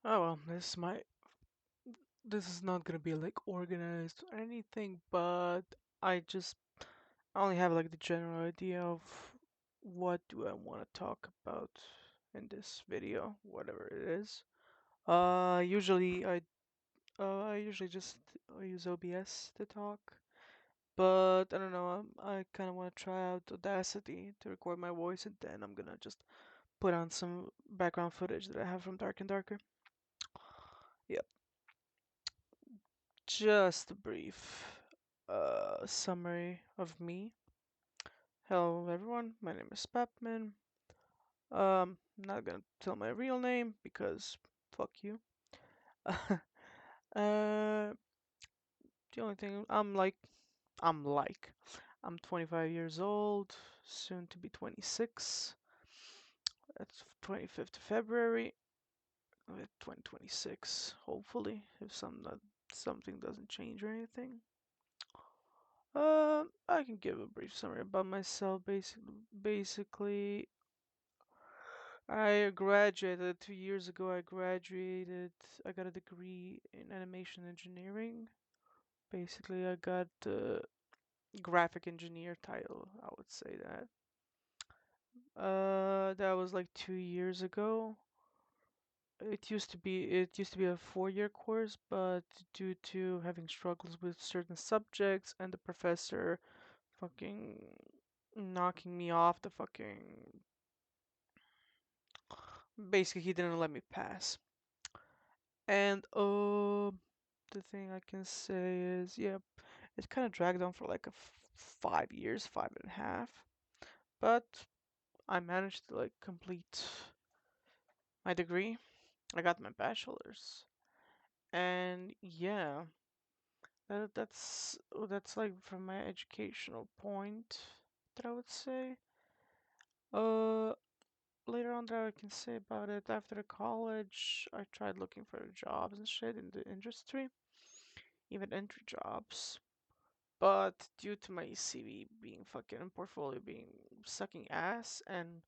Oh well, this is not gonna be like organized or anything, but I only have like the general idea of what do I want to talk about in this video, whatever it is. Usually I usually just use OBS to talk, but I don't know. I kind of want to try out Audacity to record my voice, and then I'm gonna just put on some background footage that I have from Dark and Darker. Yep, just a brief summary of me. Hello everyone, my name is Pepman. Not gonna tell my real name because fuck you. The only thing I'm 25 years old, soon to be 26. That's 25th of February, 2026. Hopefully, if something doesn't change or anything. I can give a brief summary about myself. Basically, I graduated 2 years ago. I graduated. I got a degree in animation engineering. Basically, I got the graphic engineer title. I would say that. That was like 2 years ago. It used to be a 4 year course, but due to having struggles with certain subjects and the professor fucking knocking me off the fucking basically he didn't let me pass. And the thing I can say is, yeah, it kind of dragged on for like 5 years, 5.5. But I managed to like complete my degree. I got my bachelor's, and yeah, that's like from my educational point that I would say. Uh, Later on that I can say about it. After college, I tried looking for jobs and shit in the industry, even entry jobs. But due to my CV being fucking portfolio being sucking ass and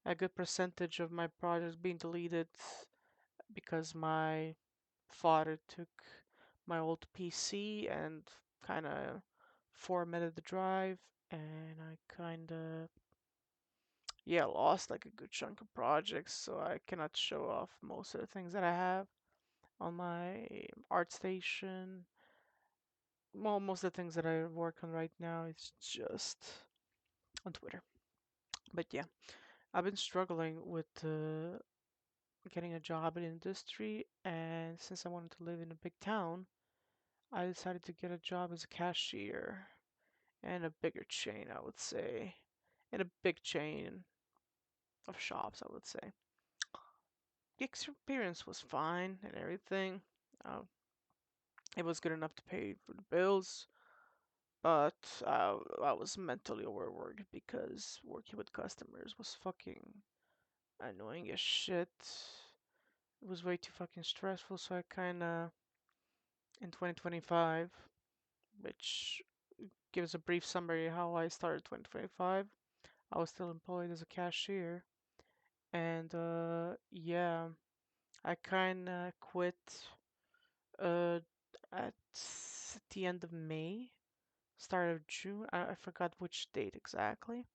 a good percentage of my projects being deleted because my father took my old PC and kind of formatted the drive, and I kind of yeah lost like a good chunk of projects, so I cannot show off most of the things that I have on my art station. Well, most of the things that I work on right now is just on Twitter. But yeah, I've been struggling with getting a job in industry, and since I wanted to live in a big town, I decided to get a job as a cashier in a bigger chain, I would say, in a big chain of shops, I would say. The experience was fine and everything. Uh, it was good enough to pay for the bills, but I was mentally overworked because working with customers was fucking annoying as shit. It was way too fucking stressful, so I kinda, in 2025, which gives a brief summary how I started 2025, I was still employed as a cashier, and yeah, I kinda quit uh at the end of May, start of June. I forgot which date exactly,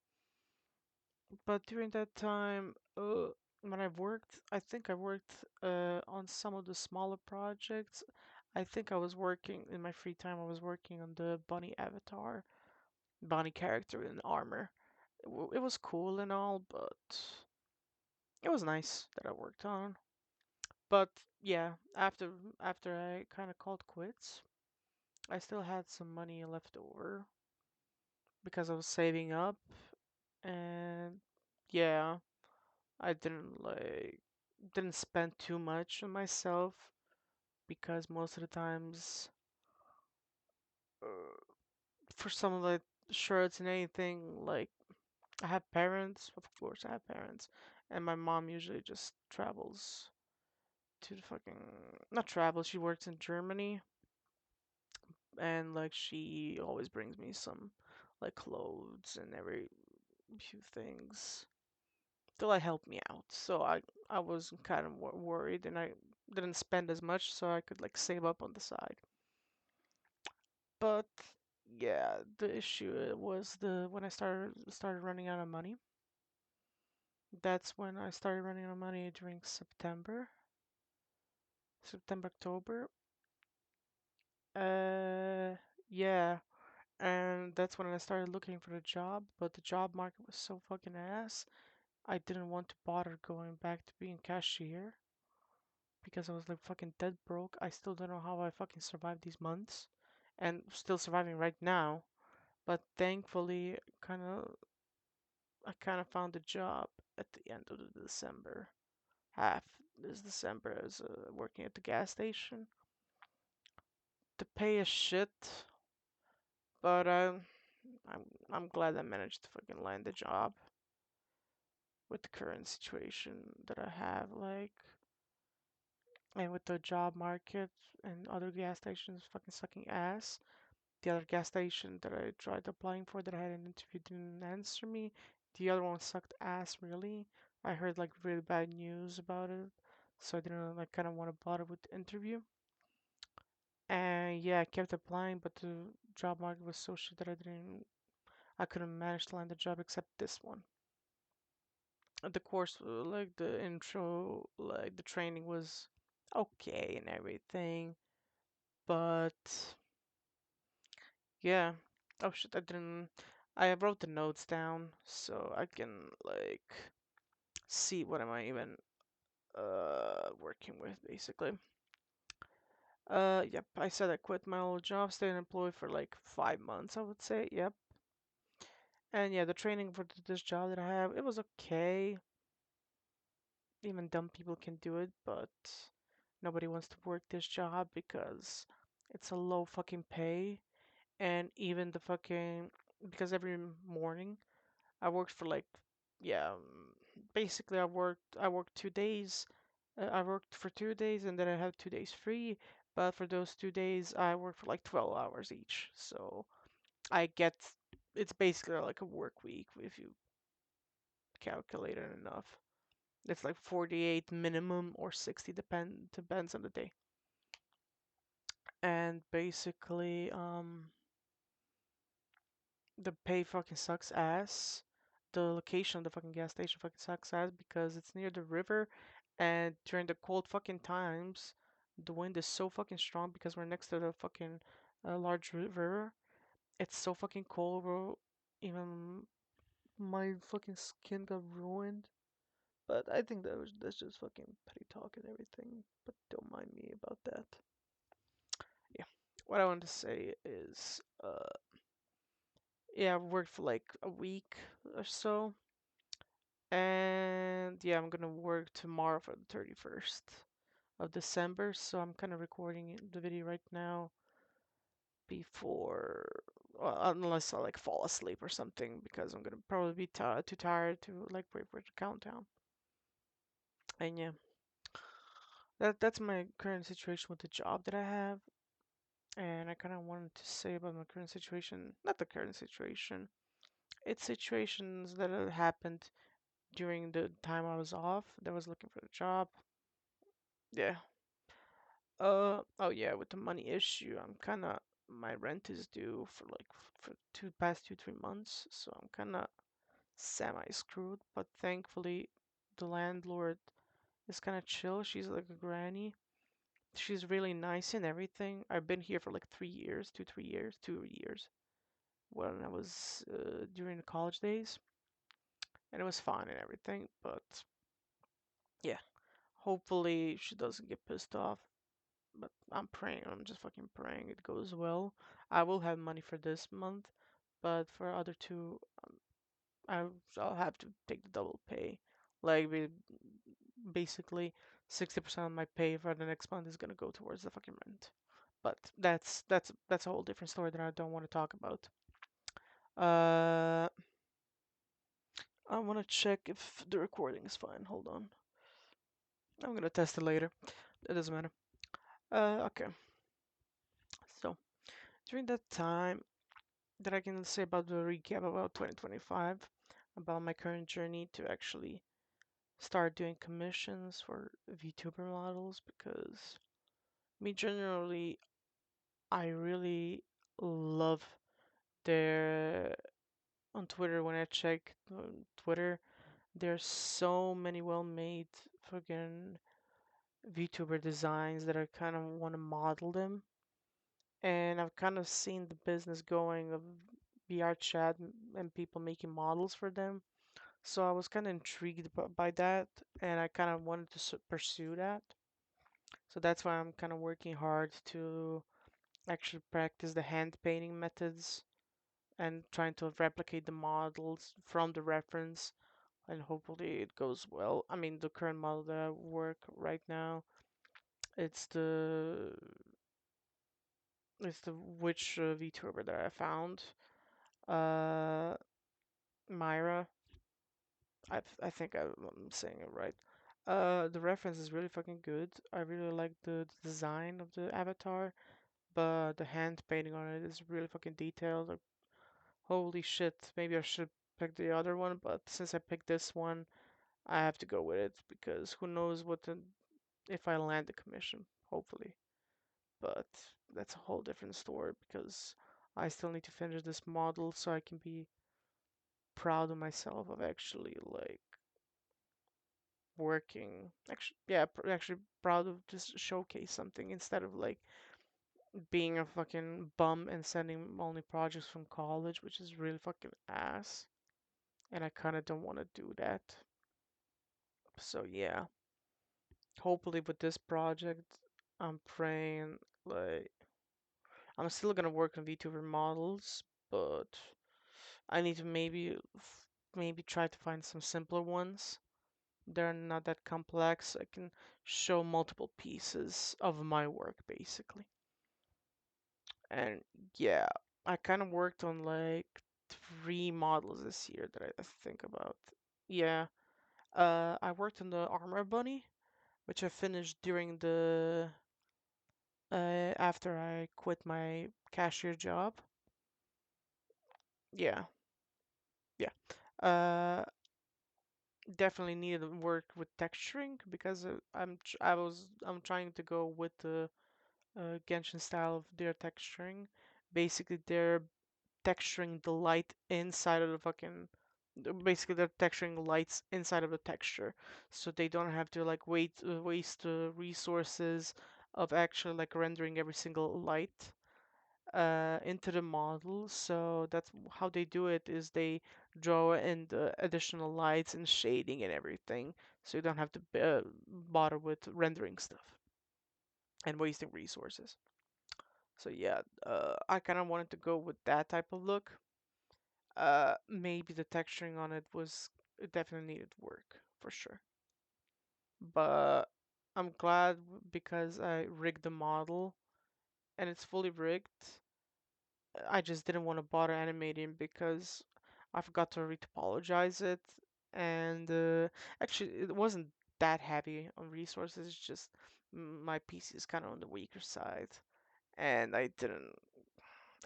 but during that time, when I worked, I think I worked on some of the smaller projects. I think I was working in my free time. I was working on the bunny avatar, bunny character in armor. It was cool and all, but it was nice that I worked on. But yeah, after I kind of called quits, I still had some money left over because I was saving up, and yeah, I didn't spend too much on myself because most of the times uh, for some of the shirts and anything like I have parents, of course I have parents, and my mom usually just travels to the fucking not travel, she works in Germany, and like she always brings me some like clothes and every few things to like help me out. So I was kind of worried, and I didn't spend as much, so I could like save up on the side. But yeah, the issue was the when I started running out of money. That's when I started running out of money during September, October. Uh, yeah, and that's when I started looking for a job, but the job market was so fucking ass. I didn't want to bother going back to being cashier because I was like fucking dead broke. I still don't know how I fucking survived these months and still surviving right now. But thankfully, I kind of found a job at the end of the December. Half this December as working at the gas station. The pay is shit, but I'm glad I managed to fucking land the job with the current situation that I have, like, and with the job market and other gas stations fucking sucking ass. The other gas station that I tried applying for that I had an interview didn't answer me. The other one sucked ass, really. I heard like really bad news about it, so I didn't like kind of want to bother with the interview. And yeah, I kept applying, but the job market was so shit that I couldn't manage to land a job except this one. The course, like the intro, like the training was okay and everything, but yeah. Oh shit, I wrote the notes down so I can like see what am I even working with basically. Yep, I said I quit my old job, stayed unemployed for like 5 months, I would say. Yep. And yeah, the training for this job that I have, it was okay. Even dumb people can do it, but nobody wants to work this job because it's a low fucking pay. And even the fucking, because every morning I worked for like, yeah, basically I worked 2 days. I worked for 2 days and then I had 2 days free. But for those 2 days, I worked for like 12 hours each. So I get, it's basically like a work week if you calculate it enough. It's like 48 minimum or 60 depends on the day. And basically, the pay fucking sucks ass. The location of the fucking gas station fucking sucks ass because it's near the river, and during the cold fucking times, the wind is so fucking strong because we're next to the fucking large river. It's so fucking cold, bro. Even my fucking skin got ruined. But I think that's just fucking petty talk and everything. But don't mind me about that. Yeah. What I wanted to say is, yeah, I've worked for like a week or so. And yeah, I'm gonna work tomorrow for the 31st of December. So I'm kind of recording the video right now before, well, unless I like fall asleep or something, because I'm gonna probably be too tired to like wait for the countdown. And yeah, that's my current situation with the job that I have. And I kind of wanted to say about my current situation, not the current situation. It's situations that have happened during the time I was off, that was looking for a job. Yeah. Oh yeah, with the money issue, I'm kind of my rent is due for like for two past 2 3 months, so I'm kind of semi screwed. But thankfully, the landlord is kind of chill. She's like a granny. She's really nice and everything. I've been here for like 3 years, 2 3 years, 2 years when I was during the college days, and it was fine and everything. But yeah, hopefully she doesn't get pissed off. But I'm praying, I'm just fucking praying it goes well. I will have money for this month, but for other two, I'll have to take the double pay. Like basically 60% of my pay for the next month is gonna go towards the fucking rent. But that's a whole different story that I don't want to talk about. Uh, I want to check if the recording is fine. Hold on. I'm gonna test it later. It doesn't matter. Okay. So during that time, that I can say about the recap about 2025, about my current journey to actually start doing commissions for VTuber models because me generally I really love their on Twitter when I check Twitter. There's so many well-made fucking VTuber designs that I kind of want to model them, and I've kind of seen the business going of VR chat and people making models for them. So I was kind of intrigued by that, and I kind of wanted to pursue that. So that's why I'm kind of working hard to actually practice the hand painting methods and trying to replicate the models from the reference, and hopefully it goes well. I mean, the current model that I work right now, it's the it's the witch VTuber that I found. Uh, Myra. I think I'm saying it right. The reference is really fucking good. I really like the design of the avatar, but the hand painting on it is really fucking detailed. Like, holy shit, maybe I should pick the other one, but since I picked this one, I have to go with it because who knows if I land the commission, hopefully. But that's a whole different story because I still need to finish this model so I can be proud of myself of actually like working. Actually, yeah, actually proud of just showcase something instead of like being a fucking bum and sending only projects from college, which is really fucking ass. And I kind of don't want to do that. So yeah, hopefully with this project, I'm praying like I'm still gonna work on VTuber models, but I need to maybe try to find some simpler ones. They're not that complex. I can show multiple pieces of my work basically. And yeah, I kind of worked on like three models this year that I think about. Yeah, I worked on the armor bunny, which I finished during the after I quit my cashier job. Yeah, yeah. Uh, Definitely needed to work with texturing because I'm trying to go with the Genshin style of their texturing. Basically, they're texturing the light inside of the fucking. Basically, they're texturing lights inside of the texture, so they don't have to like waste resources of actually like rendering every single light into the model. So that's how they do it is they draw in the additional lights and shading and everything, so you don't have to bother with rendering stuff and wasting resources. So yeah, I kind of wanted to go with that type of look. Maybe the texturing on it definitely needed work for sure. But I'm glad because I rigged the model and it's fully rigged. I just didn't want to bother animating because I forgot to retopologize it, and actually it wasn't that heavy on resources. It's just my PC is kind of on the weaker side, and I didn't,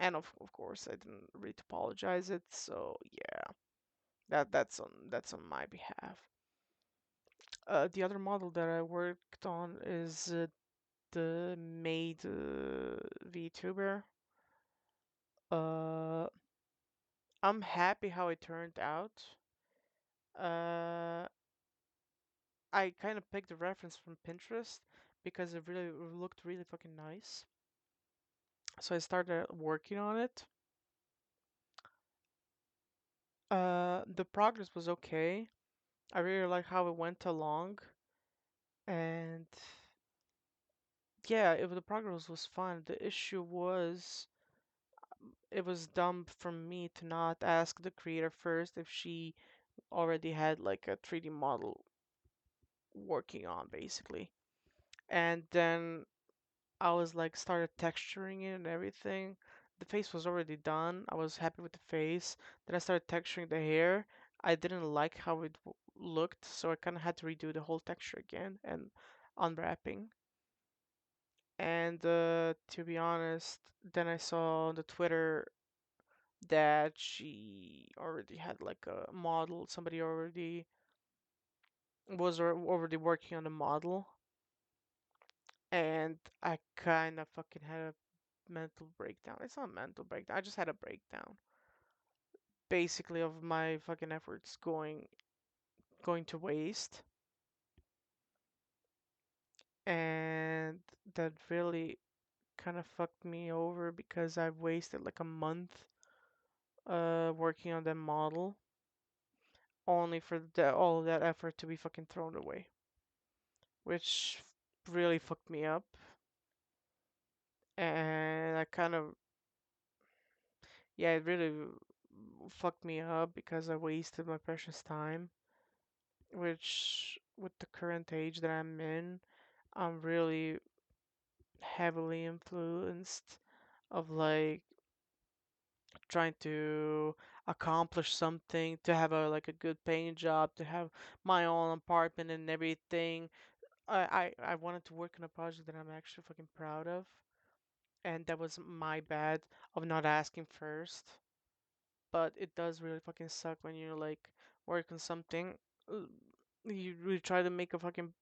and of course I didn't retopologize it. So yeah, that's on my behalf. The other model that I worked on is the made VTuber. Uh, I'm happy how it turned out. Uh, I kind of picked the reference from Pinterest because it really looked really fucking nice. So I started working on it. The progress was okay. I really like how it went along, and yeah, the progress was fun. The issue was it was dumb from me to not ask the creator first if she already had like a 3D model working on, basically. And then I was like started texturing it and everything. The face was already done. I was happy with the face. Then I started texturing the hair. I didn't like how it looked, so I kind of had to redo the whole texture again and unwrapping. And to be honest, then I saw on the Twitter that she already had like a model. Somebody already was already working on a model, and I kind of fucking had a mental breakdown. It's not a mental breakdown. I just had a breakdown, basically, of my fucking efforts going to waste, and that really kind of fucked me over because I wasted like a month working on that model only for all of that effort to be fucking thrown away, which really fucked me up. And I kind of, yeah, it really fucked me up because I wasted my precious time, which with the current age that I'm in, I'm really heavily influenced of like trying to accomplish something, to have a like a good paying job, to have my own apartment and everything. I wanted to work on a project that I'm actually fucking proud of, and that was my bad of not asking first. But it does really fucking suck when you like work on something. uh, You really try to make a fucking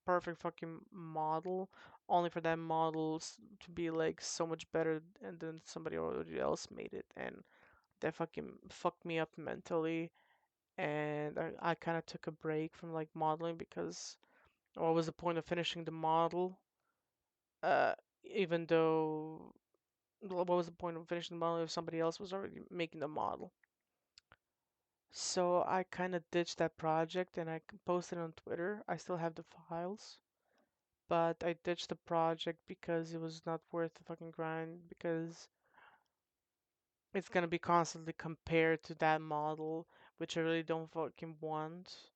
perfect fucking model, only for that model to be like so much better, and then somebody already else made it, and that fucking fucked me up mentally. And I kind of took a break from like modeling because what was the point of finishing the model? Uh, Even though what was the point of finishing the model if somebody else was already making the model? So I kind of ditched that project and I posted it on Twitter. I still have the files, but I ditched the project because it was not worth the fucking grind because it's gonna be constantly compared to that model, which I really don't fucking want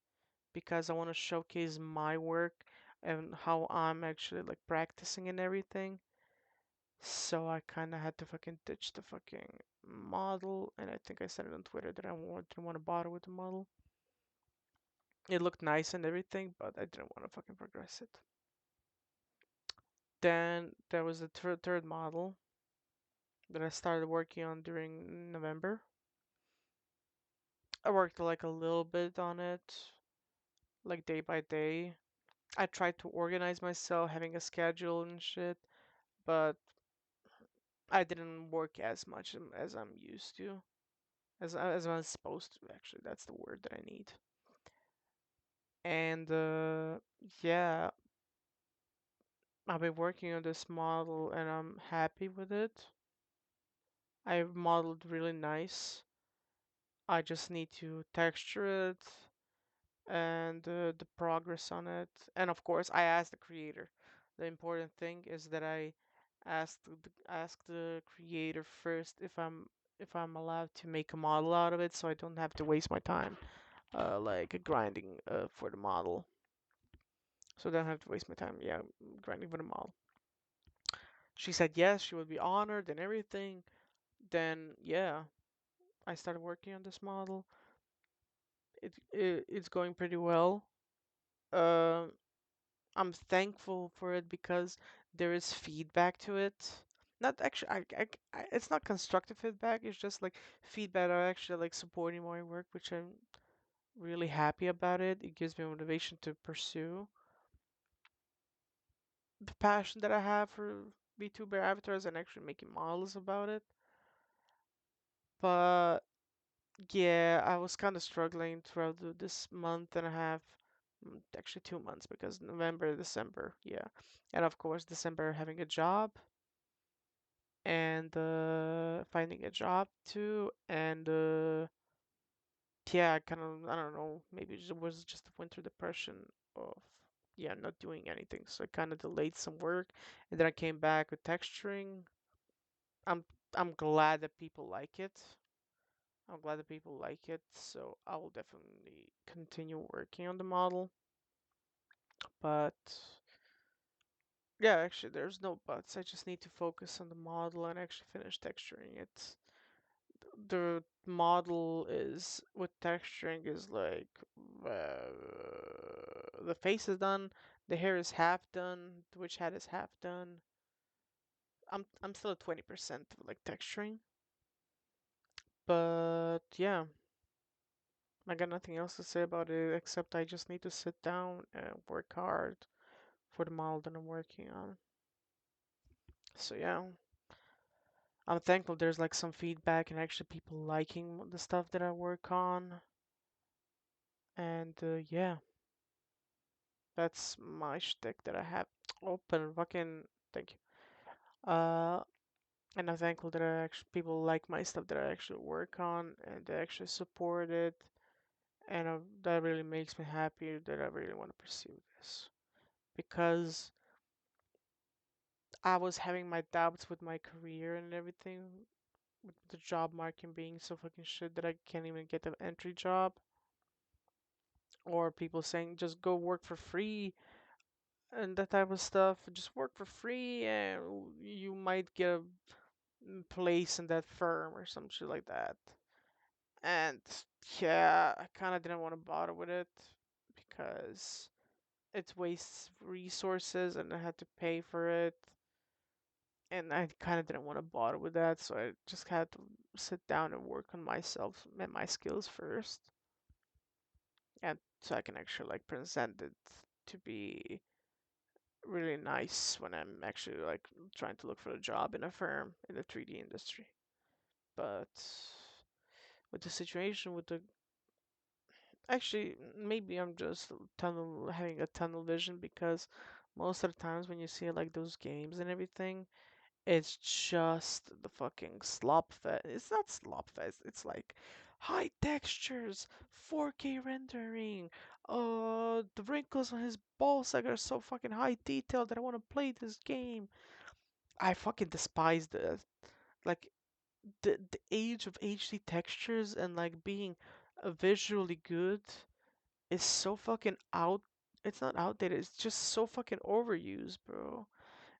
because I want to showcase my work and how I'm actually like practicing and everything. So I kind of had to fucking ditch the fucking model, and I think I said it on Twitter that didn't want to bother with the model. It looked nice and everything, but I didn't want to fucking progress it. Then there was the third model that I started working on during November. I worked like a little bit on it, like day by day. I tried to organize myself, having a schedule and shit, but I didn't work as much as I'm used to, as I'm supposed to. Actually, that's the word that I need. And yeah, I've been working on this model, and I'm happy with it. I've modeled really nice. I just need to texture it and the progress on it. And of course, I asked the creator. The important thing is that I ask the creator first if I'm allowed to make a model out of it, so I don't have to waste my time like grinding for the model. So I don't have to waste my time, yeah, grinding for the model. She said yes, she would be honored and everything. Then yeah, I started working on this model. It's going pretty well. Um I'm thankful for it because there is feedback to it. Not actually, it's not constructive feedback. It's just like feedback that are actually like supporting my work, which I'm really happy about it. It gives me motivation to pursue the passion that I have for VTuber avatars and actually making models about it. But yeah, I was kind of struggling throughout this month and a half, actually 2 months because November, December, yeah, and of course December having a job and finding a job too, and yeah, kind of I don't know, maybe it was just a winter depression of yeah not doing anything, so I kind of delayed some work, and then I came back with texturing. I'm I'm glad that people like it. I'm glad that people like it, so I will definitely continue working on the model. But yeah, actually, there's no buts. I just need to focus on the model and actually finish texturing it. The model is with texturing is like the face is done, the hair is half done, the witch hat is half done. I'm still at 20% like texturing, but yeah, I got nothing else to say about it except I just need to sit down and work hard for the model that I'm working on. So yeah, I'm thankful there's like some feedback and actually people liking the stuff that I work on. And yeah, that's my shtick that I have. Open fucking thank you. And I'm thankful that I actually people like my stuff that I actually work on and they actually support it. And that really makes me happy that I really want to pursue this because I was having my doubts with my career and everything, with the job market being so fucking shit that I can't even get an entry job, or people saying just go work for free and that type of stuff. Just work for free and you might get a place in that firm or some shit like that. And yeah, I kind of didn't want to bother with it because it wastes resources and I had to pay for it. And I kind of didn't want to bother with that, so I just had to sit down and work on myself and my skills first, and so I can actually like present it to be really nice when I'm actually like trying to look for a job in a firm in the 3D industry. But with the situation with the actually maybe I'm just tunnel having a tunnel vision because most of the times when you see like those games and everything, it's just the fucking slop fest. It's not slop fest. It's like high textures, 4K rendering. The wrinkles on his ball sack are so fucking high detail that I want to play this game. I fucking despise the like the age of HD textures and like being visually good is so fucking out. It's not outdated. It's just so fucking overused, bro.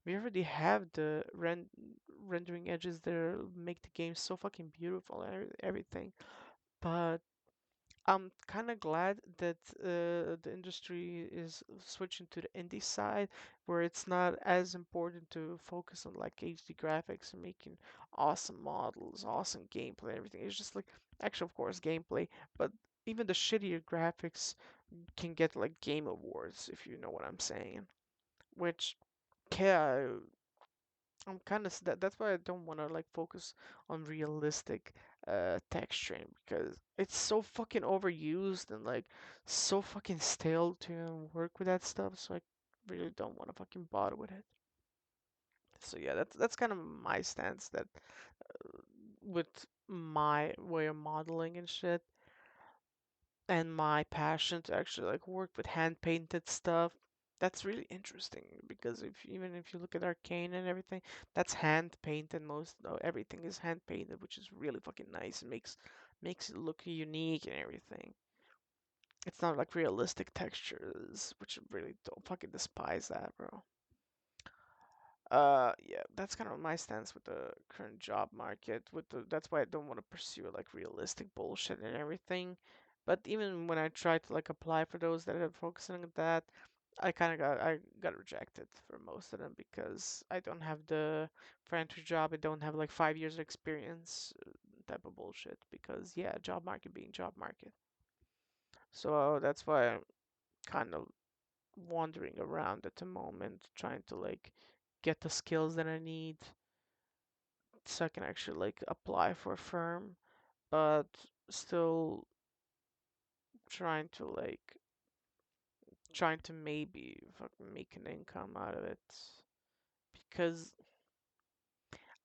We already have the rendering edges that make the game so fucking beautiful and everything. But I'm kind of glad that the industry is switching to the indie side, where it's not as important to focus on like HD graphics and making awesome models, awesome gameplay, everything. It's just like, actually, of course, gameplay, but even the shittier graphics can get like game awards, if you know what I'm saying. Which, yeah, I'm kind of that's why I don't want to like focus on realistic texturing because it's so fucking overused and like so fucking stale to work with that stuff. So I really don't want to fucking bother with it. So yeah, that's kind of my stance that with my way of modeling and shit and my passion to actually like work with hand painted stuff. That's really interesting because if even if you look at Arcane and everything, that's hand painted. Most everything is hand painted, which is really fucking nice. It makes it look unique and everything. It's not like realistic textures, which I really don't fucking despise that, bro. Yeah, that's kind of my stance with the current job market. That's why I don't want to pursue like realistic bullshit and everything. But even when I try to like apply for those that are focusing on that, I got rejected for most of them because I don't have the for entry job. I don't have like 5 years of experience type of bullshit. Because yeah, job market being job market. So that's why I'm kind of wandering around at the moment, trying to like get the skills that I need so I can actually like apply for a firm, but still trying to like trying to maybe fucking make an income out of it because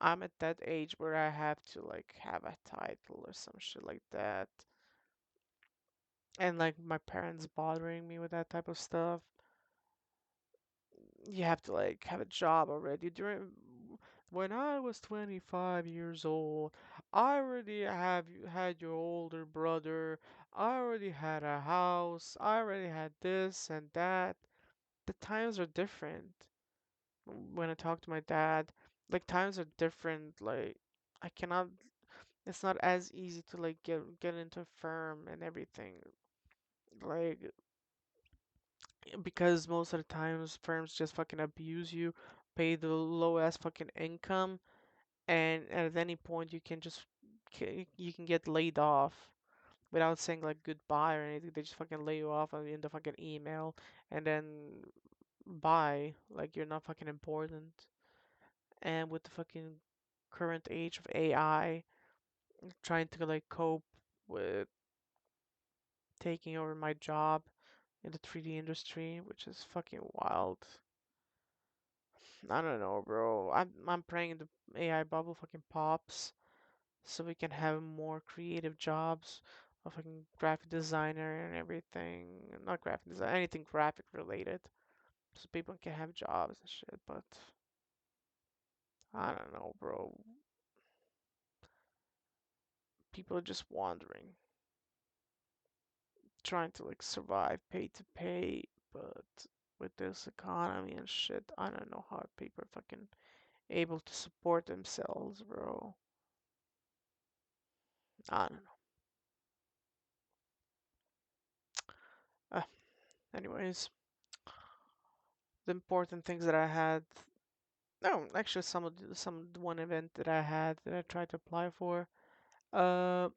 I'm at that age where I have to like have a title or some shit like that. And like my parents bothering me with that type of stuff. You have to like have a job already. During when I was 25 years old, I already have had your older brother. I already had a house. I already had this and that. The times are different. When I talk to my dad, like times are different. Like I cannot. It's not as easy to like get into a firm and everything. Like because most of the times firms just fucking abuse you, pay the low ass fucking income, and at any point you can just you can get laid off without saying like goodbye or anything. They just fucking lay you off in the fucking email and then bye, like you're not fucking important. And with the fucking current age of AI, trying to like cope with taking over my job in the 3D industry, which is fucking wild. I don't know, bro. I'm praying the AI bubble fucking pops so we can have more creative jobs of fucking graphic designer and everything. Not graphic design, anything graphic related, so people can have jobs and shit. But I don't know, bro. People are just wandering, trying to like survive, pay to pay, but with this economy and shit, I don't know how people are fucking able to support themselves, bro. I don't know. Uh, Anyways, the important things that I had. No, actually, some one event that I had that I tried to apply for. Uh,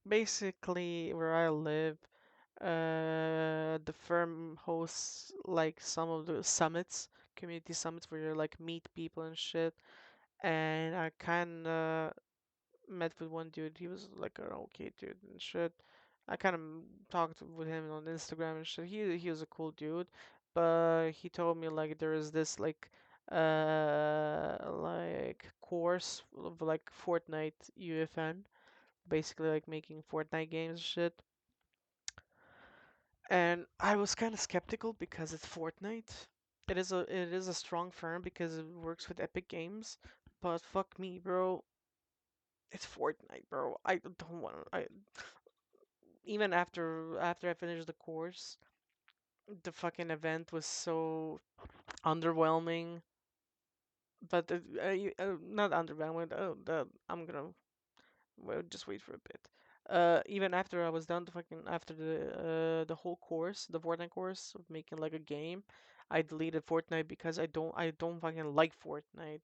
Basically, where I live, the firm hosts like some of the summits, community summits, where you like meet people and shit. And I kind of met with one dude. He was like an okay dude and shit. I kind of talked with him on Instagram and shit. He was a cool dude, but he told me like there is this like course of like Fortnite UFN, basically like making Fortnite games and shit. And I was kind of skeptical because it's Fortnite. It is a strong firm because it works with Epic Games, but fuck me, bro. It's Fortnite, bro. I don't want. I even after I finished the course, the fucking event was so underwhelming. But not underwhelming. Oh, just wait for a bit. Even after I was done, after the whole course, the Fortnite course of making like a game, I deleted Fortnite because I don't fucking like Fortnite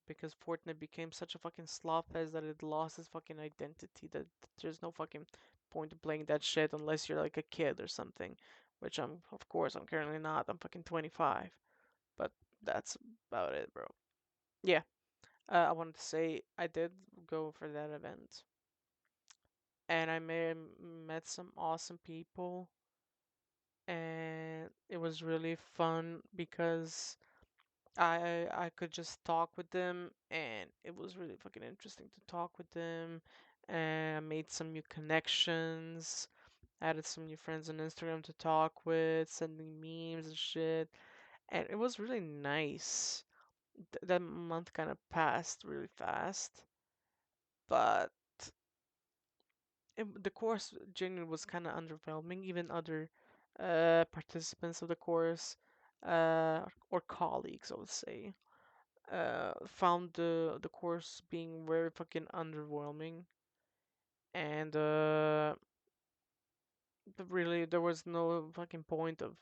because Fortnite became such a fucking slop fest that it lost its fucking identity. That there's no fucking point of playing that shit unless you're like a kid or something, which of course I'm currently not. I'm fucking 25, but that's about it, bro. Yeah, I wanted to say I did go for that event and I met some awesome people, and it was really fun because I could just talk with them, and it was really fucking interesting to talk with them, and I made some new connections, added some new friends on Instagram to talk with, sending memes and shit, and it was really nice. That month kind of passed really fast, but the course genuinely was kind of underwhelming. Even other participants of the course or colleagues, I would say, found the course being very fucking underwhelming, and really there was no fucking point of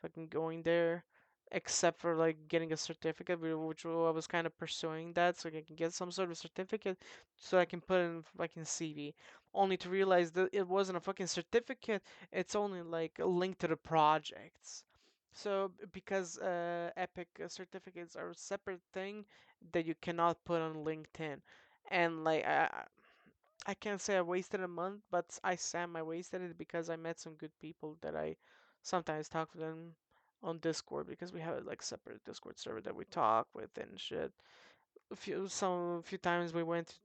fucking going there, except for like getting a certificate, which I was kind of pursuing that so I can get some sort of certificate so I can put in fucking CV. Only to realize that it wasn't a fucking certificate, it's only like a link to the projects. So because Epic certificates are a separate thing that you cannot put on LinkedIn, and like I can't say I wasted a month, but I wasted it because I met some good people that I sometimes talk to them on Discord because we have like separate Discord server that we talk with and shit. A few times we went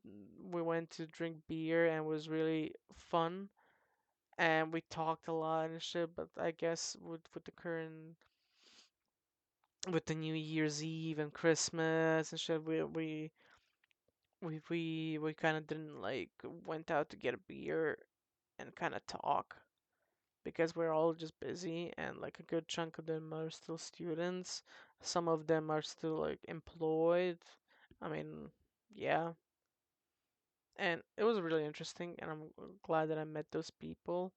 to drink beer and it was really fun and we talked a lot and shit. But I guess with the current with the New Year's Eve and Christmas and shit, we kind of didn't like went out to get a beer and kind of talk because we're all just busy and like a good chunk of them are still students. Some of them are still like employed. I mean, yeah. And it was really interesting and I'm glad that I met those people.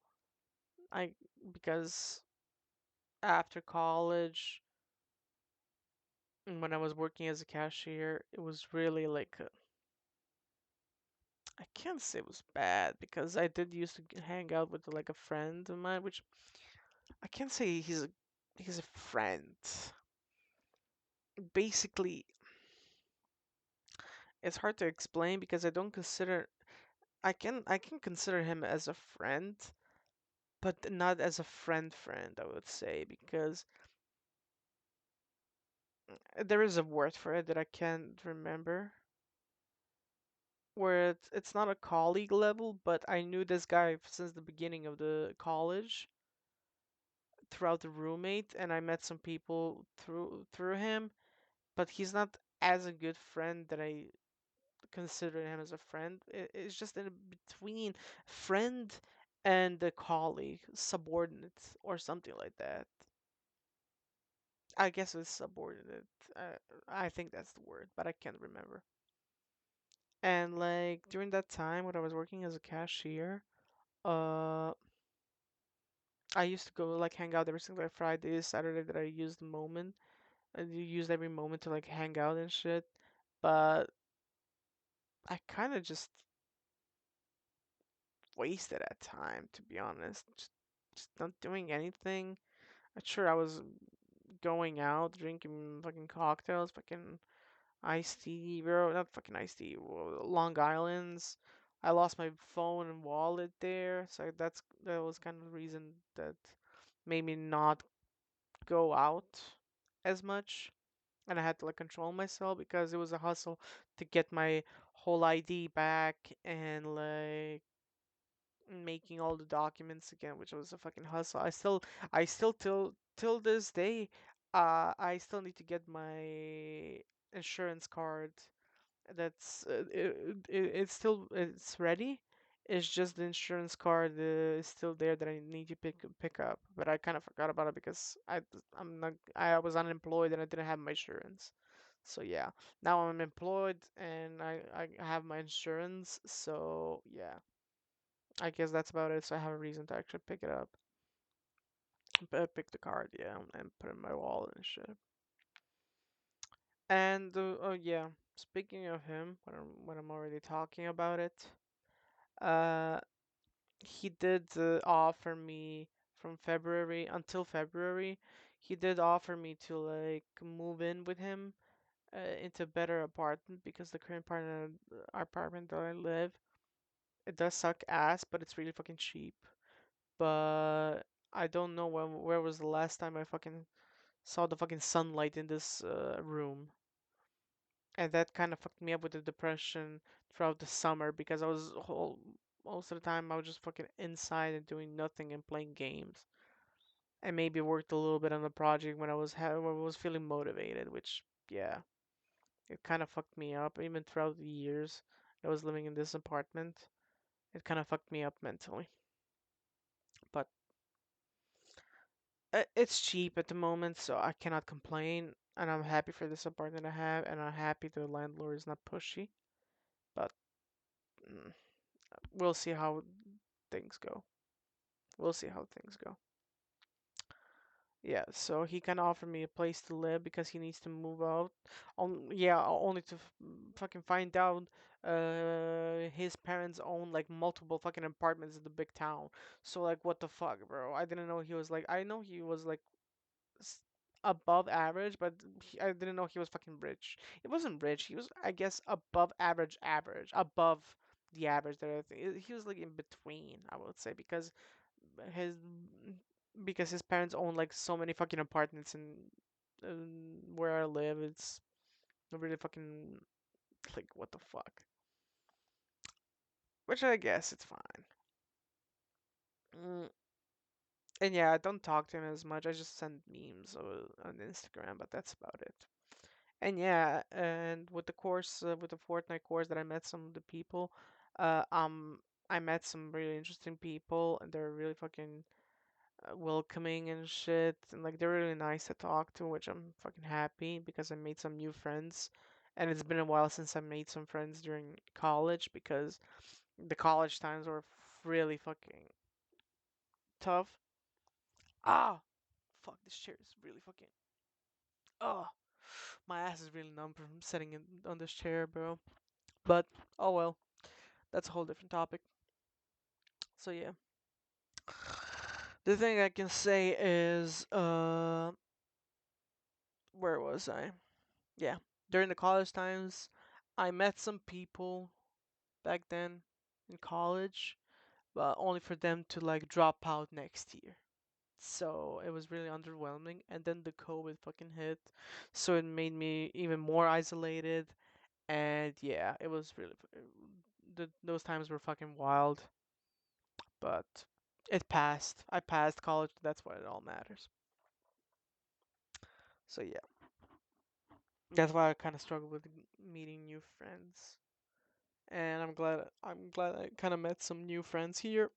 I because after college and when I was working as a cashier, it was really like I can't say it was bad because I did used to hang out with like a friend of mine, which I can't say he's a friend. Basically, it's hard to explain because I don't consider I can consider him as a friend, but not as a friend, I would say, because there is a word for it that I can't remember. Where it's not a colleague level, but I knew this guy since the beginning of the college throughout the roommate, and I met some people through him, but he's not as a good friend that I consider him as a friend. It's just in between friend and a colleague, subordinate or something like that. I guess it's subordinate. Uh, I think that's the word, but I can't remember. And like during that time when I was working as a cashier, uh, I used to go like hang out every single Friday, Saturday that I used the moment. I used every moment to like hang out and shit. But I kind of just wasted that time, to be honest. Just not doing anything. Sure, I was going out, drinking fucking cocktails, fucking iced tea, bro. Not fucking iced tea, Long Island's. I lost my phone and wallet there, so that was kind of the reason that made me not go out as much. And I had to like control myself because it was a hustle to get my whole ID back and like making all the documents again, which was a fucking hustle. I still till this day, I still need to get my insurance card. It's ready. It's just the insurance card is still there that I need to pick up. But I kind of forgot about it because I was unemployed and I didn't have my insurance. So yeah, now I'm employed and I have my insurance. So yeah. I guess that's about it. So I have a reason to actually pick it up, pick the card, yeah, and put it in my wallet and shit. And oh yeah, speaking of him, when I'm already talking about it, uh, he did offer me from February until February. He did offer me to like move in with him into a better apartment because the current apartment that I live, it does suck ass, but it's really fucking cheap. But I don't know where was the last time I fucking saw the fucking sunlight in this room. And that kind of fucked me up with the depression throughout the summer because most of the time I was just fucking inside and doing nothing and playing games. And maybe worked a little bit on the project when I was feeling motivated, which yeah, it kind of fucked me up even throughout the years I was living in this apartment. It kind of fucked me up mentally. But it's cheap at the moment, so I cannot complain, and I'm happy for this apartment I have, and I'm happy the landlord is not pushy. But mm, we'll see how things go. We'll see how things go. Yeah, so he can offer me a place to live because he needs to move out. Yeah, only to fucking find out his parents own like multiple fucking apartments in the big town. So like what the fuck, bro? I didn't know he was like I know he was like above average, but I didn't know he was fucking rich. He wasn't rich. He was, I guess, above average, above the average that I think he was like in between. I would say his because his parents own like so many fucking apartments and where I live, it's really fucking like what the fuck. Which I guess it's fine. Mm, and yeah, I don't talk to him as much. I just send memes on Instagram, but that's about it. And yeah, and with the course, with the Fortnite course, that I met some of the people. Uh, um, I met some really interesting people, and they're really fucking welcoming and shit, and like they're really nice to talk to, which I'm fucking happy because I made some new friends. And it's been a while since I made some friends during college because the college times were really fucking tough. Ah, fuck, this chair is really fucking. Oh, my ass is really numb from sitting on this chair, bro. But oh well. that's a whole different topic. So yeah, the thing I can say is, where was I? Yeah, during the college times, I met some people back then in college, but only for them to like drop out next year. So it was really underwhelming. And then the COVID fucking hit, so it made me even more isolated. And yeah, it was really those times were fucking wild. But it passed. I passed college. That's what it all matters. So yeah, that's why I kind of struggle with meeting new friends. And I'm glad I kind of met some new friends here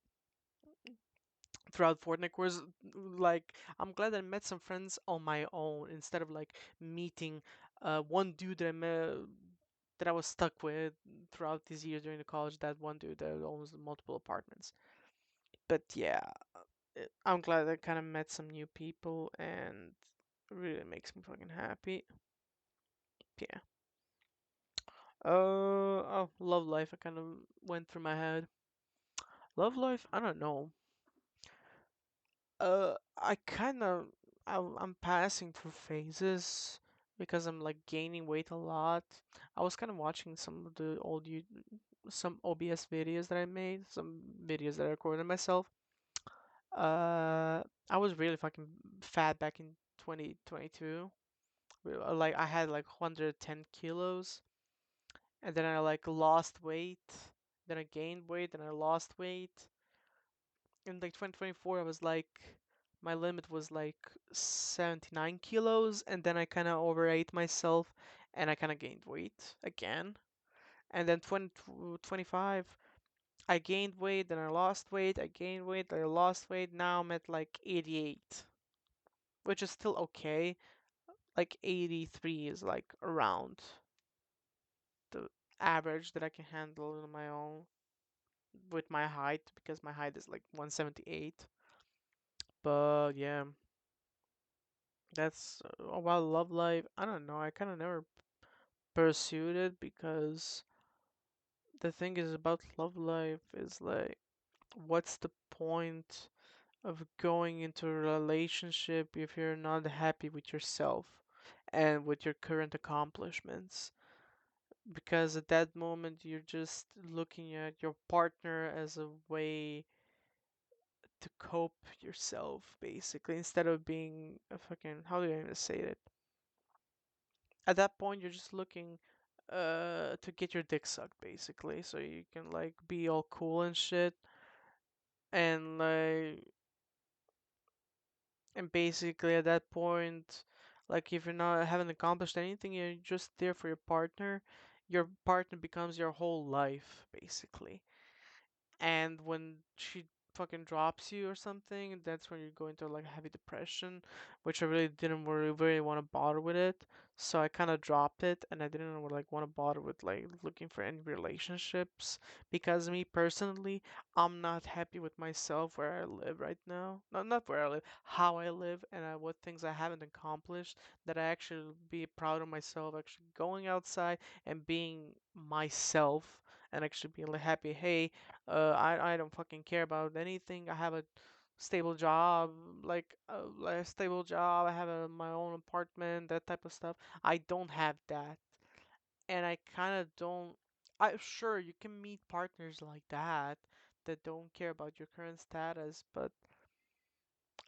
throughout Fortnite. Whereas, like, I'm glad I met some friends on my own instead of like meeting one dude that I met that I was stuck with throughout these years during the college. That one dude that owns multiple apartments. But yeah, I'm glad I kind of met some new people, and it really makes me fucking happy. Yeah. Oh, love life. I kind of went through my head. Love life. I don't know. I kind of I'm passing through phases because I'm like gaining weight a lot. I was kind of watching some of the some OBS videos that I made, some videos that I recorded myself. I was really fucking fat back in 2022. Like I had like 110 kilos, and then I like lost weight, then I gained weight, then I lost weight. In like 2024, I was like, my limit was like 79 kilos, and then I kind of overate myself, and I kind of gained weight again. And then 2025, I gained weight, then I lost weight, I gained weight, I lost weight. Now I'm at like 88, which is still okay. Like 83 is like around the average that I can handle on my own with my height, because my height is like 178. But yeah, that's about love life. I don't know. I kind of never pursued it because the thing is about love life is like, what's the point of going into a relationship if you're not happy with yourself and with your current accomplishments? Because at that moment, you're just looking at your partner as a way to cope yourself, basically, instead of being a fucking, how do I even say it? At that point, you're just looking to get your dick sucked, basically, so you can like be all cool and shit, and like, and basically at that point, like if you're not haven't accomplished anything, you're just there for your partner. Your partner becomes your whole life, basically. And when she fucking drops you or something, that's when you go into like heavy depression, which I really didn't really want to bother with it. So I kind of dropped it, and I didn't like want to bother with like looking for any relationships, because me personally, I'm not happy with myself where I live right now. Not where I live, how I live, and what things I haven't accomplished, that I actually be proud of myself, actually going outside and being myself, and actually being like happy. Hey, I don't fucking care about anything. I have a stable job, like a stable job. I have my own apartment, that type of stuff. I don't have that, and I kind of don't. I sure you can meet partners like that don't care about your current status, but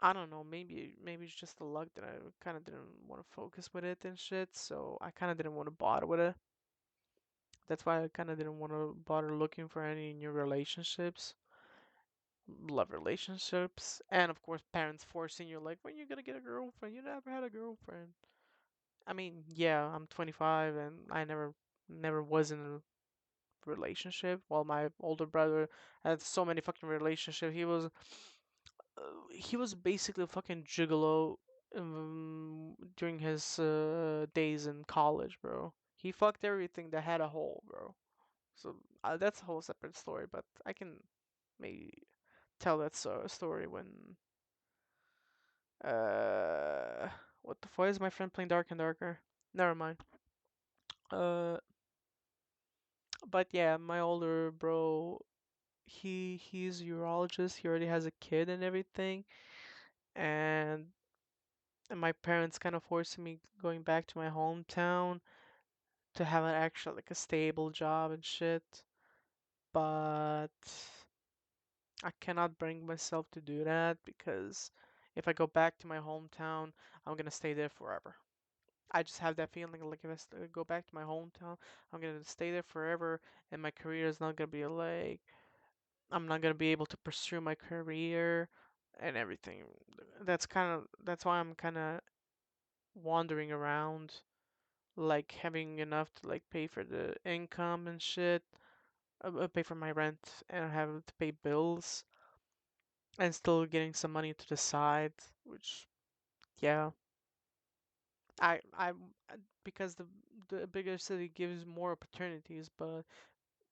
I don't know. Maybe it's just the luck that I kind of didn't want to focus with it and shit. So I kind of didn't want to bother with it. That's why I kind of didn't want to bother looking for any new relationships, love relationships, and of course parents forcing you like, when you gonna get a girlfriend? You never had a girlfriend. I mean, yeah, I'm 25 and I never was in a relationship, while my older brother had so many fucking relationships. He was basically a fucking gigolo during his days in college, bro. He fucked everything that had a hole, bro. So that's a whole separate story, but I can maybe tell that story when Uh, what the fuck is my friend playing Dark and Darker? Never mind. Uh, But yeah, my older bro, he's a urologist. He already has a kid and everything, and my parents kind of forcing me going back to my hometown to have an actual like a stable job and shit. But I cannot bring myself to do that because if I go back to my hometown, I'm gonna stay there forever. I just have that feeling like if go back to my hometown, I'm gonna stay there forever, and my career is not gonna be like I'm not gonna be able to pursue my career and everything. That's why I'm kind of wandering around, like having enough to like pay for the income and shit, pay for my rent and have to pay bills, and still getting some money to the side, which yeah, I because the bigger city gives more opportunities, but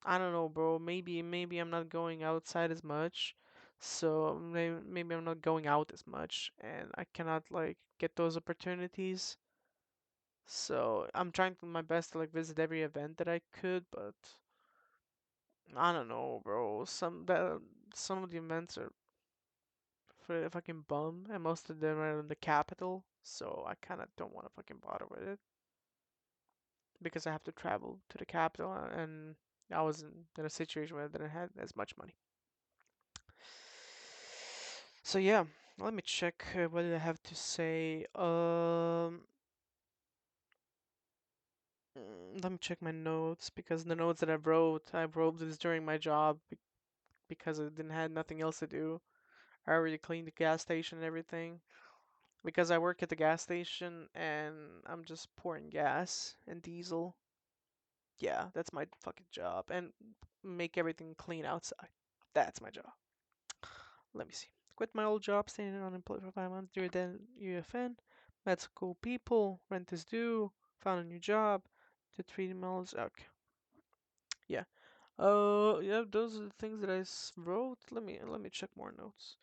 I don't know, bro. Maybe I'm not going outside as much, so maybe I'm not going out as much, and I cannot like get those opportunities. So I'm trying to my best to like visit every event that I could, but I don't know, bro. Some of the events are for a fucking bum, and most of them are in the capital, so I kind of don't want to fucking bother with it because I have to travel to the capital, and I was in a situation where I didn't have as much money. So yeah, let me check what did I have to say. Let me check my notes because the notes that I wrote this during my job because I didn't have nothing else to do. I already cleaned the gas station and everything because I work at the gas station and I'm just pouring gas and diesel. Yeah, that's my fucking job and make everything clean outside. That's my job. Let me see. Quit my old job, staying unemployed for 5 months during then UFN. Met some cool people. Rent is due. Found a new job. Did 3D models. Okay. Yeah. Yeah. Those are the things that I wrote. Let me check more notes.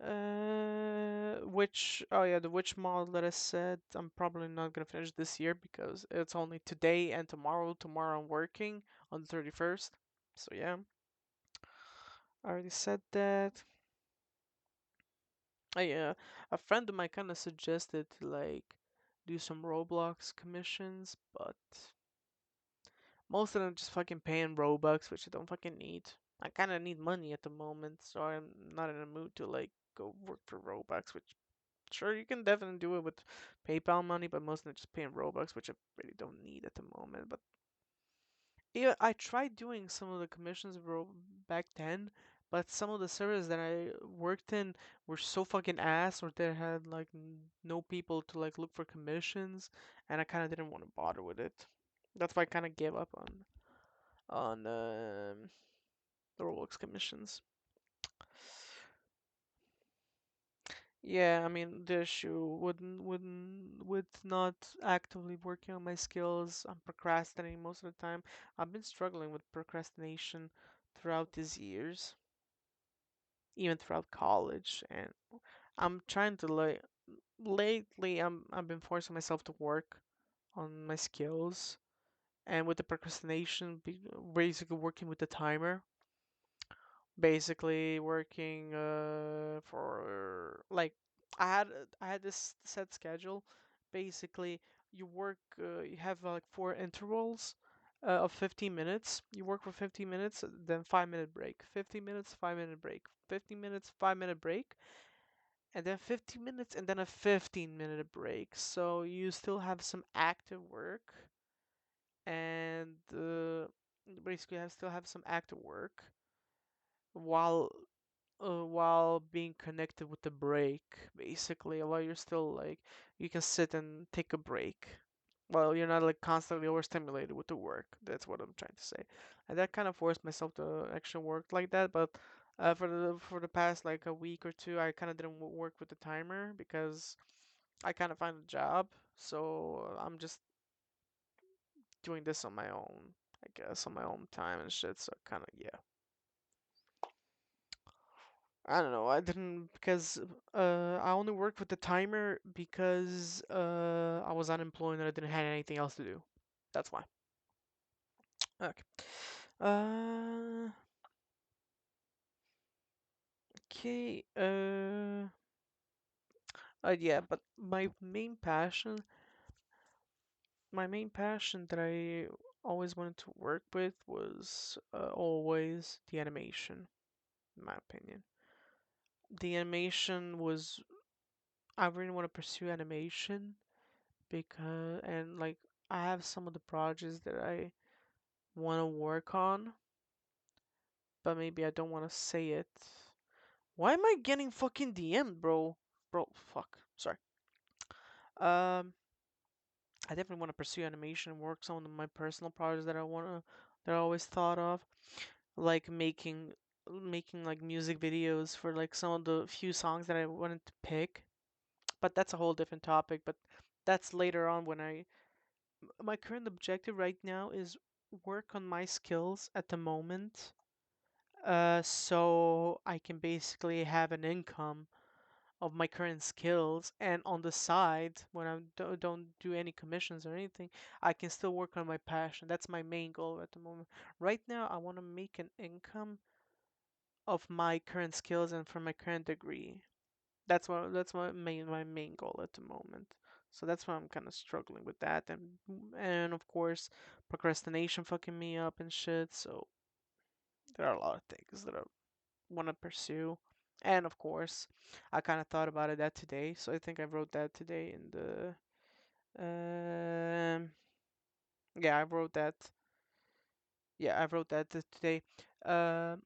Oh yeah, the witch model that I said I'm probably not gonna finish this year because it's only today and tomorrow. Tomorrow I'm working on the 31st. So yeah, I already said that. A friend of mine kind of suggested to like do some Roblox commissions, but most of them just fucking paying Robux, which I don't fucking need. I kind of need money at the moment, so I'm not in a mood to like go work for Robux, which sure you can definitely do it with PayPal money, but most of them just paying Robux, which I really don't need at the moment. But yeah, I tried doing some of the commissions back then, but some of the servers that I worked in were so fucking ass, or they had like no people to like look for commissions, and I kind of didn't want to bother with it. That's why I kind of gave up on the Roblox commissions. Yeah, I mean the issue wouldn't with not actively working on my skills. I'm procrastinating most of the time. I've been struggling with procrastination throughout these years, even throughout college, and I'm trying to like lately I've been forcing myself to work on my skills, and with the procrastination, basically working with the timer, basically working for like I had this set schedule. Basically, you have like four intervals of 15 minutes. You work for 15 minutes, then 5 minute break. 15 minutes, 5 minute break. 15 minutes, 5 minute break, and then 15 minutes, and then a 15-minute break. So you still have some active work, and basically I still have some active work while while being connected with the break, basically, while you're still like you can sit and take a break while you're not like constantly overstimulated with the work. That's what I'm trying to say. And that kind of forced myself to actually work like that, but for the past like a week or two, I kind of didn't work with the timer because I kind of find a job, so I'm just doing this on my own, I guess, on my own time and shit. So kind of yeah. I don't know. I didn't because I only worked with the timer because I was unemployed and I didn't have anything else to do. That's why. Okay. Uh, okay. Yeah, but my main passion that I always wanted to work with was always the animation, in my opinion. The animation was, I really want to pursue animation because, and like, I have some of the projects that I want to work on, but maybe I don't want to say it. Why am I getting fucking DM'd, bro? Bro, fuck. Sorry. Um, I definitely want to pursue animation, work some of my personal projects that I always thought of, like making like music videos for like some of the few songs that I wanted to pick. But that's a whole different topic. But that's later on when my current objective right now is work on my skills at the moment, so I can basically have an income of my current skills, and on the side, when I don't do any commissions or anything, I can still work on my passion. That's my main goal at the moment. Right now, I want to make an income of my current skills and from my current degree. That's my main goal at the moment. So that's why I'm kind of struggling with that, and of course, procrastination fucking me up and shit. So there are a lot of things that I want to pursue, and of course, I kind of thought about it that today. So I think I wrote that today in the yeah, I wrote that. Yeah, I wrote that today. Um,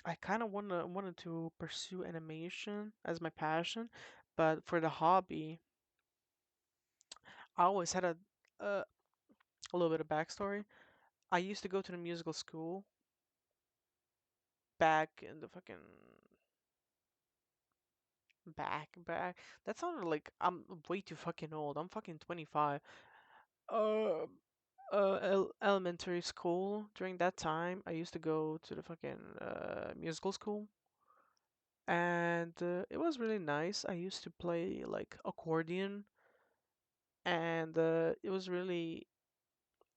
I kind of wanted to pursue animation as my passion, but for the hobby, I always had uh, a little bit of backstory. I used to go to the musical school back in the fucking back. That sounded like I'm way too fucking old. I'm fucking 25. Uh, Elementary school. During that time, I used to go to the fucking musical school, and it was really nice. I used to play like accordion, and it was really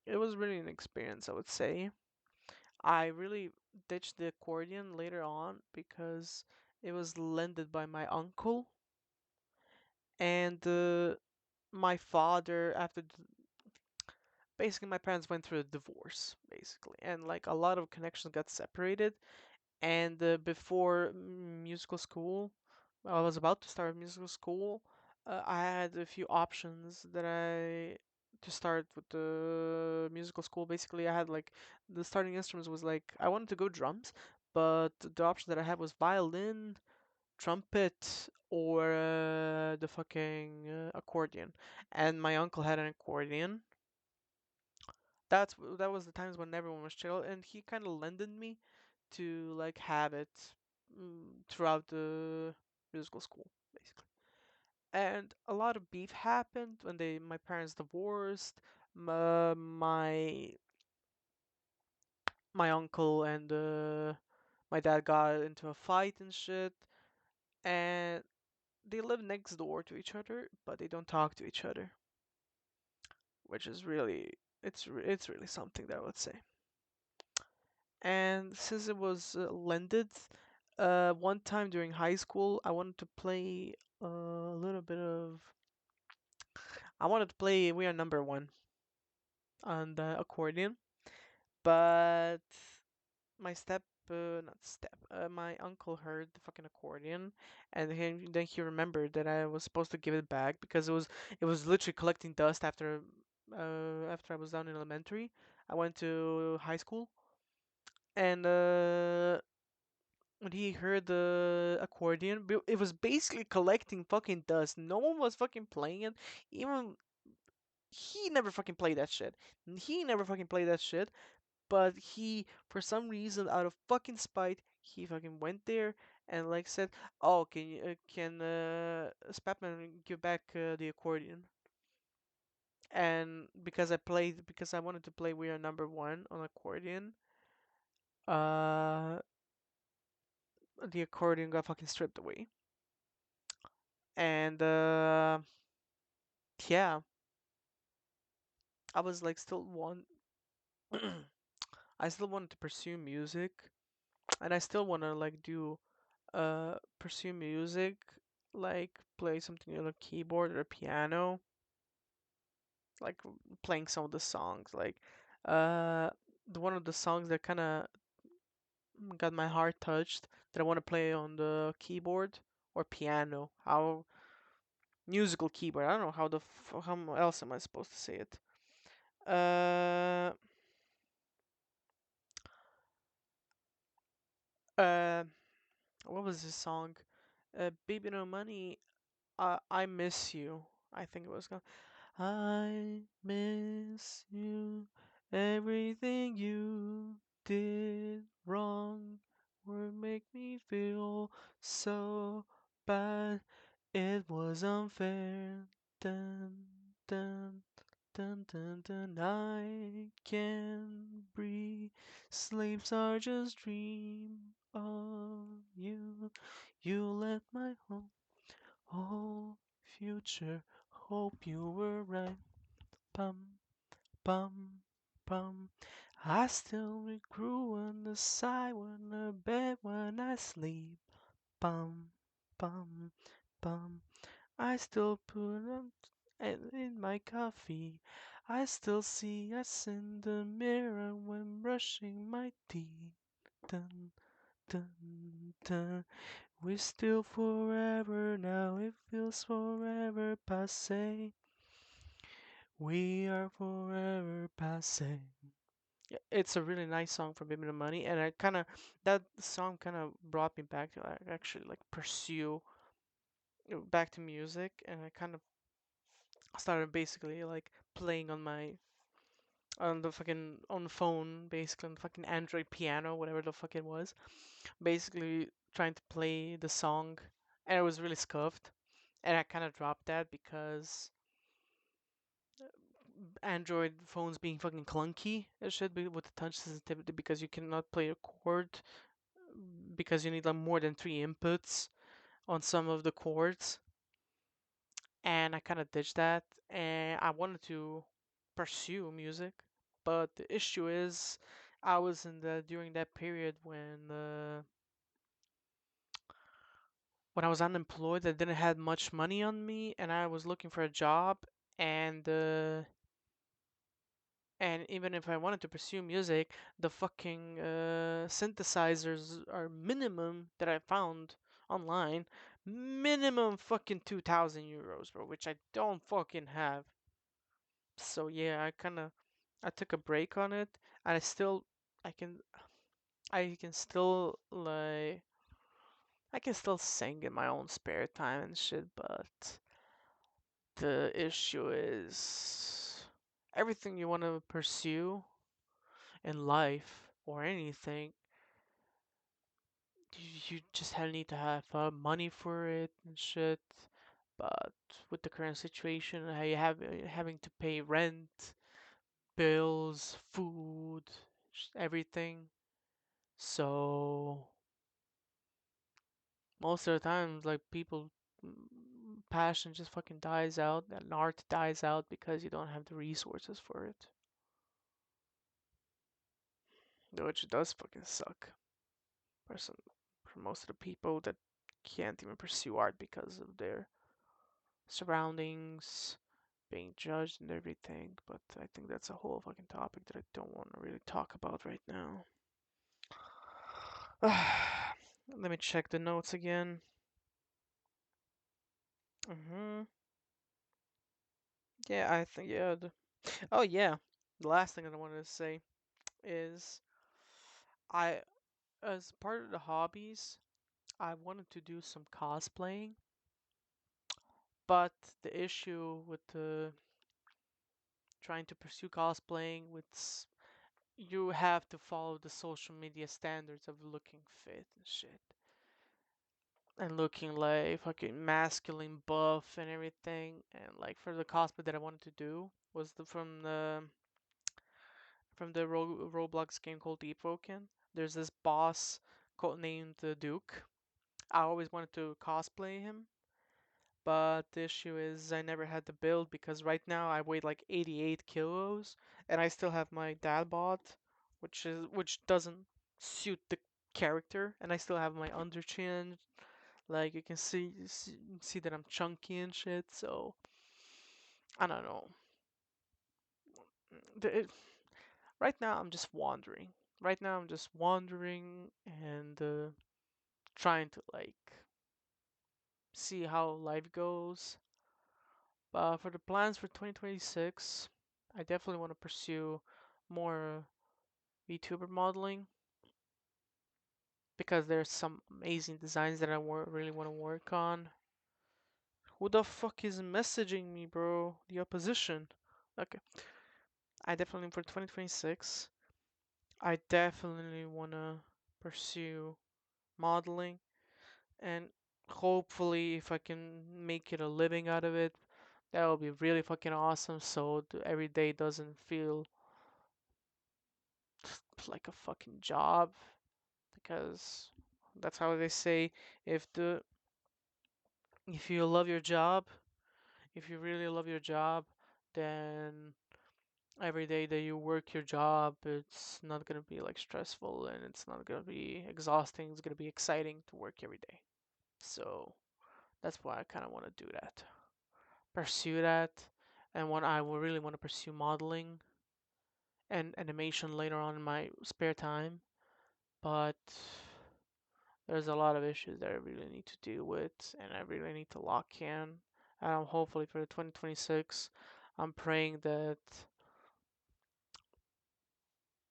an experience, I would say. I really ditched the accordion later on because it was lended by my uncle, and my father, basically my parents went through a divorce, basically, and like a lot of connections got separated. And before musical school, I was about to start musical school. I had a few options that I to start with the musical school. Basically, I had like the starting instruments was like I wanted to go drums, but the option that I had was violin, trumpet, or the fucking accordion. And my uncle had an accordion. That was the times when everyone was chill, and he kind of lended me to like have it throughout the musical school, basically. And a lot of beef happened when my parents divorced. My uncle and my dad got into a fight and shit, and they live next door to each other, but they don't talk to each other, which is really it's really something that I would say. And since it was lended, one time during high school, I wanted to play a little bit of. I wanted to play We Are Number One on the accordion, but not step, my uncle heard the fucking accordion, and then he remembered that I was supposed to give it back because it was literally collecting dust after I was down in elementary. I went to high school, and when he heard the accordion, it was basically collecting fucking dust. No one was fucking playing it. Even he never fucking played that shit. He never fucking played that shit. But he, for some reason, out of fucking spite, he fucking went there and like said, "Oh, can Spatman give back the accordion?" And because I wanted to play We Are Number One on accordion, uh, the accordion got fucking stripped away. And yeah, I was like still one. I still wanted to pursue music, and I still want to like do pursue music, like play something on a keyboard or a piano, like playing some of the songs. Like uh, one of the songs that kind of got my heart touched that I want to play on the keyboard or piano. How musical keyboard. I don't know how else am I supposed to say it. Uh, uh, what was this song? Baby No Money. I miss you. I think it was called. I miss you. Everything you did wrong would make me feel so bad. It was unfair. Dun, dun, dun, dun, dun. I can't breathe. Sleeps are just dream of you. You let my whole future. Hope you were right. Bum, bum, bum. I still recruit on the side when I bed when I sleep. Bum, bum, bum. I still put on in my coffee. I still see us in the mirror when brushing my teeth. Dun, dun, dun. We're still forever now. It feels forever passé. We are forever passé. Yeah, it's a really nice song for Baby the Money, and I kind of that song kind of brought me back to like, actually like pursue back to music, and I kind of started basically like playing on my on the fucking on the phone, basically on the fucking Android piano, whatever the fuck it was, basically trying to play the song, and it was really scuffed, and I kind of dropped that because Android phones being fucking clunky, it should be with the touch sensitivity because you cannot play a chord because you need like more than three inputs on some of the chords, and I kind of ditched that, and I wanted to pursue music, but the issue is I was in the during that period when I was unemployed. I didn't have much money on me, and I was looking for a job, and and even if I wanted to pursue music, the fucking synthesizers are minimum that I found online, minimum fucking 2,000 euros, bro, which I don't fucking have. So yeah, I took a break on it, and I can I can still like I can still sing in my own spare time and shit, but the issue is everything you want to pursue in life or anything, you just need to have money for it and shit. But with the current situation, how you have having to pay rent, bills, food, just everything. So most of the times, like people, passion just fucking dies out, and art dies out because you don't have the resources for it, which does fucking suck. Person, for most of the people that can't even pursue art because of their surroundings, being judged and everything. But I think that's a whole fucking topic that I don't want to really talk about right now. Let me check the notes again. Hmm. Yeah, I think yeah. Oh yeah. The last thing that I wanted to say is I, as part of the hobbies, I wanted to do some cosplaying, but the issue with the trying to pursue cosplaying with you have to follow the social media standards of looking fit and shit. And looking like fucking masculine buff and everything. And like for the cosplay that I wanted to do was from the Roblox game called Deepwoken. There's this boss called named the Duke. I always wanted to cosplay him, but the issue is I never had the build because right now I weigh like 88 kilos and I still have my dad bod, which doesn't suit the character, and I still have my under chin. Like you can see that I'm chunky and shit. So I don't know. Right now I'm just wandering. Right now I'm just wandering and trying to like see how life goes. But for the plans for 2026, I definitely want to pursue more VTuber modeling because there's some amazing designs that I really want to work on. Who the fuck is messaging me, bro? The opposition. Okay. I definitely, for 2026, I definitely want to pursue modeling, and hopefully if I can make it a living out of it, that will be really fucking awesome, so every day doesn't feel like a fucking job, because that's how they say, if the if you love your job, if you really love your job, then every day that you work your job, it's not gonna be like stressful, and it's not gonna be exhausting. It's gonna be exciting to work every day. So that's why I kind of want to do that, pursue that, and when I will really want to pursue modeling and animation later on in my spare time. But there's a lot of issues that I really need to deal with, and I really need to lock in. Hopefully for the 2026, I'm praying that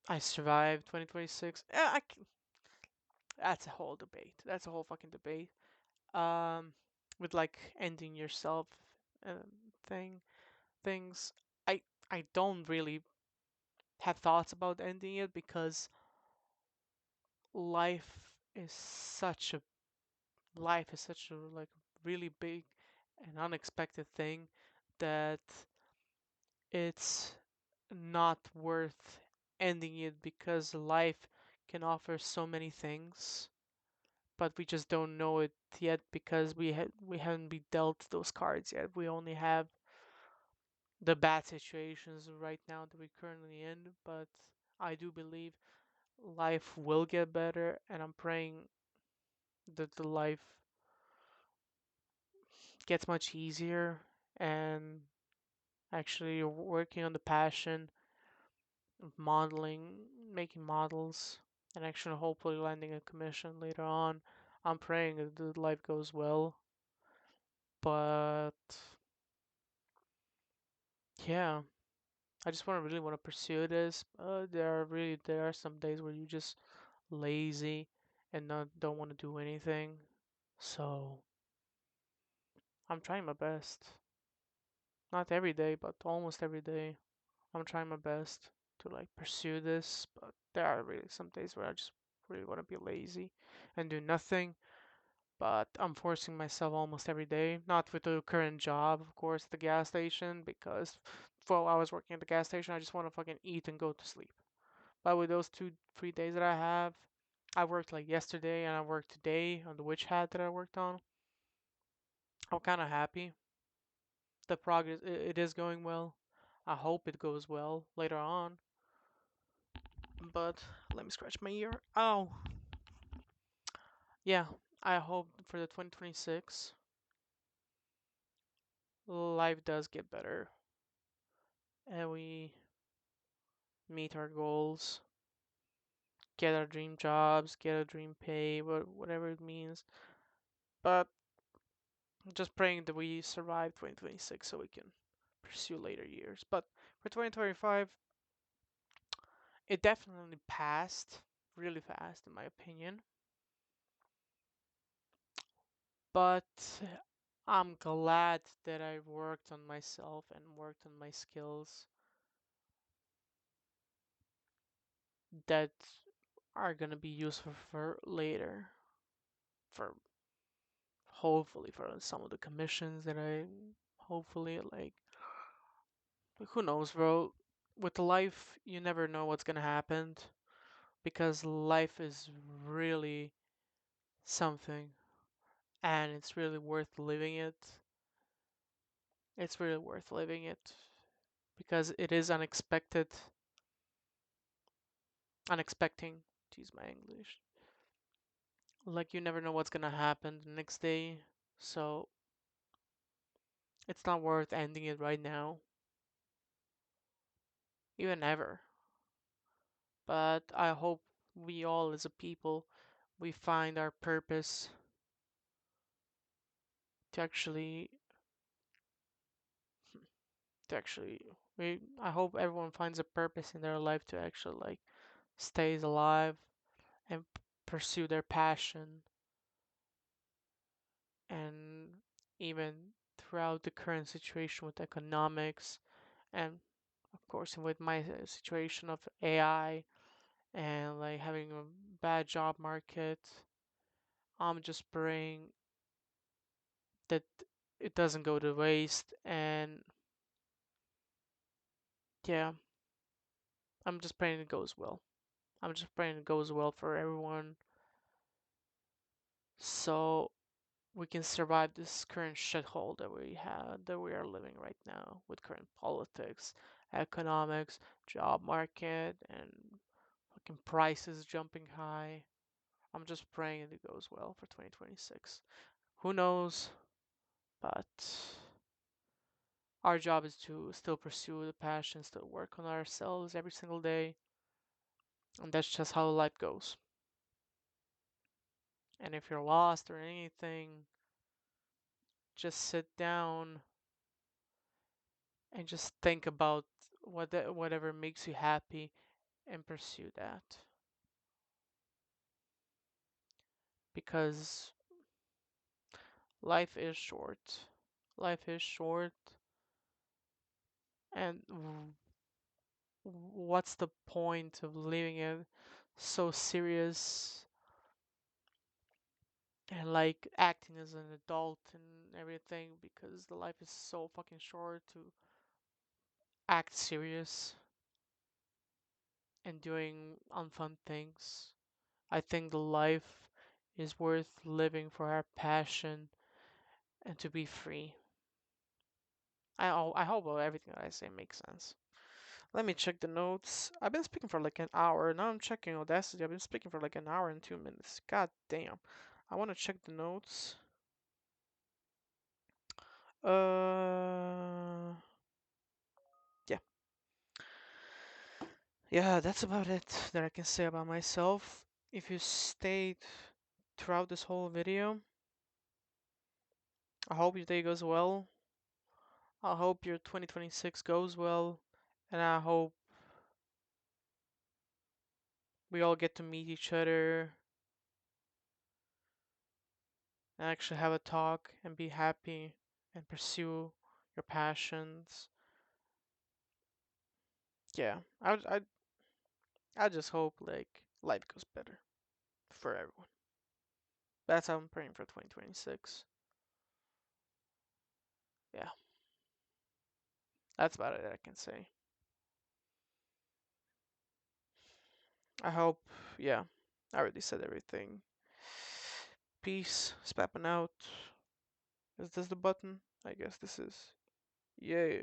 I survive 2026. That's a whole debate. That's a whole fucking debate. Um, with like ending yourself thing things. I don't really have thoughts about ending it because life is such a life is such a like really big and unexpected thing that it's not worth ending it, because life can offer so many things, but we just don't know it yet because we haven't been dealt those cards yet. We only have the bad situations right now that we're currently in, but I do believe life will get better, and I'm praying that the life gets much easier, and actually you're working on the passion of modeling, making models, and actually hopefully landing a commission later on. I'm praying that the life goes well, but yeah, I just really want to pursue this. There are some days where you just lazy and don't want to do anything. So I'm trying my best. Not every day, but almost every day. I'm trying my best to like pursue this, but there are really some days where I just really want to be lazy and do nothing. But I'm forcing myself almost every day. Not with the current job, of course, at the gas station, because 12 hours working at the gas station, I just want to fucking eat and go to sleep. But with those 2, 3 days that I have, I worked like yesterday and I worked today on the witch hat that I worked on. I'm kind of happy. The progress, it is going well. I hope it goes well later on. But let me scratch my ear. Oh, yeah. I hope for the 2026, life does get better and we meet our goals, get our dream jobs, get a dream pay, whatever it means. But I'm just praying that we survive 2026 so we can pursue later years. But for 2025, it definitely passed really fast, in my opinion. But I'm glad that I worked on myself and worked on my skills that are gonna be useful for later, for hopefully for some of the commissions that I hopefully like. Who knows, bro? With life, you never know what's gonna happen, because life is really something, and it's really worth living it. It's really worth living it because it is unexpected. unexpecting, to use my English. Like you never know what's gonna happen the next day, so it's not worth ending it right now, even ever. But I hope we all as a people we find our purpose to actually to actually we I hope everyone finds a purpose in their life to actually like stays alive and pursue their passion, and even throughout the current situation with economics and of course with my situation of AI and like having a bad job market, I'm just praying that it doesn't go to waste. And yeah, I'm just praying it goes well. I'm just praying it goes well for everyone so we can survive this current shithole that we are living right now with current politics, economics, job market, and fucking prices jumping high. I'm just praying it goes well for 2026. Who knows? But our job is to still pursue the passion, still work on ourselves every single day, and that's just how life goes. And if you're lost or anything, just sit down and just think about whatever makes you happy and pursue that. Because life is short. Life is short, and what's the point of living it so serious and like acting as an adult and everything because the life is so fucking short to act serious and doing unfun things. I think the life is worth living for our passion and to be free. I hope everything that I say makes sense. Let me check the notes. I've been speaking for like an hour. Now I'm checking Audacity. I've been speaking for like an hour and 2 minutes. God damn. I want to check the notes. Uh, yeah. Yeah, that's about it that I can say about myself. If you stayed throughout this whole video, I hope your day goes well. I hope your 2026 goes well. And I hope we all get to meet each other and actually have a talk and be happy and pursue your passions. Yeah, I just hope like life goes better for everyone. That's how I'm praying for 2026. Yeah, that's about it I can say. I hope, yeah, I already said everything. Peace, spapping out. Is this the button? I guess this is. Yeah.